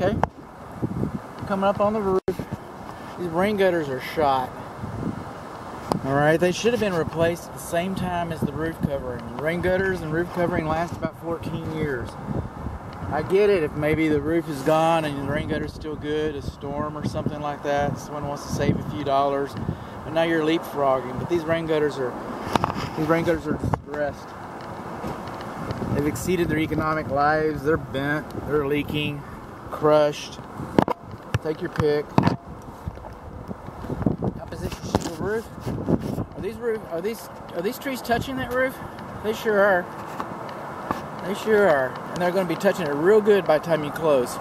Okay. Coming up on the roof. These rain gutters are shot. Alright, they should have been replaced at the same time as the roof covering. Rain gutters and roof covering last about 14 years. I get it if maybe the roof is gone and the rain gutter's still good, a storm or something like that. Someone wants to save a few dollars. But now you're leapfrogging. But these rain gutters are distressed. They've exceeded their economic lives. They're bent, they're leaking, crushed. Take your pick. Composition shingle roof. Are these trees touching that roof? They sure are. They sure are. And they're going to be touching it real good by the time you close.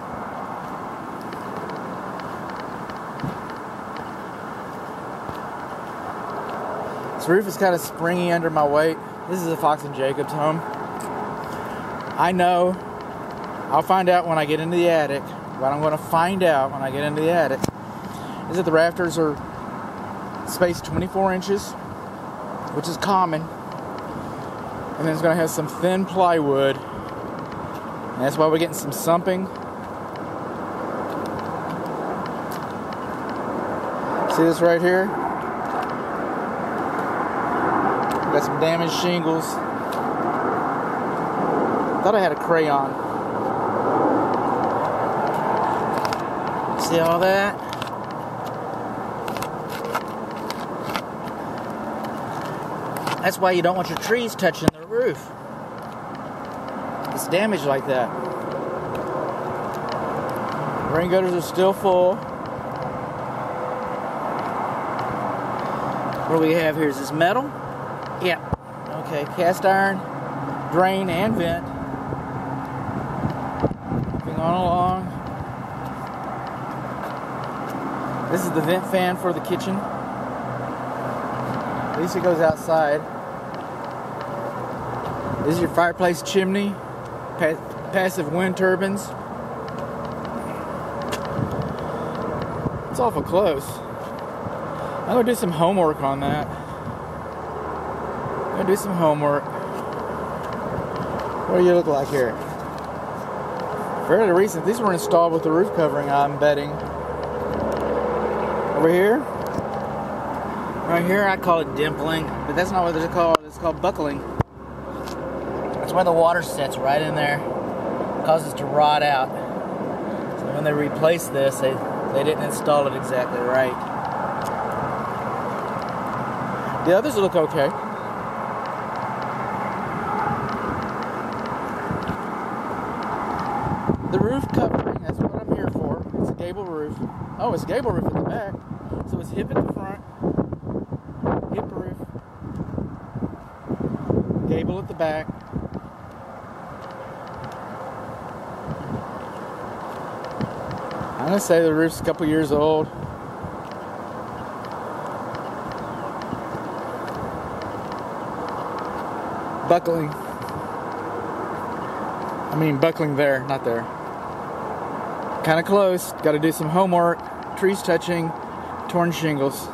This roof is kind of springy under my weight. This is a Fox and Jacobs home. I know. I'll find out when I get into the attic. What I'm going to find out when I get into the attic is that the rafters are spaced 24 inches, which is common. And then it's going to have some thin plywood. And that's why we're getting some sumping. See this right here? Got some damaged shingles. Thought I had a crayon. See all that? That's why you don't want your trees touching the roof. It's damaged like that. Rain gutters are still full. What do we have here? Is this metal? Yeah. Okay, cast iron, drain and vent. Moving on along. This is the vent fan for the kitchen. At least it goes outside. This is your fireplace chimney. Passive wind turbines. It's awful close. I'm going to do some homework on that. I'm going to do some homework. What do you look like here? Fairly recent. These were installed with the roof covering, I'm betting. Over here. Right here, I call it dimpling, but that's not what it's called. It's called buckling. That's why the water sets right in there. It causes it to rot out. So when they replace this, they didn't install it exactly right. The others look okay. The roof covering, that's what I'm here for. It's a gable roof. Oh, it's gable roof at the back. So it's hip at the front, hip roof, gable at the back. I'm going to say the roof's a couple years old. Buckling. I mean buckling there, not there. Kind of close. Got to do some homework. Trees touching, torn shingles.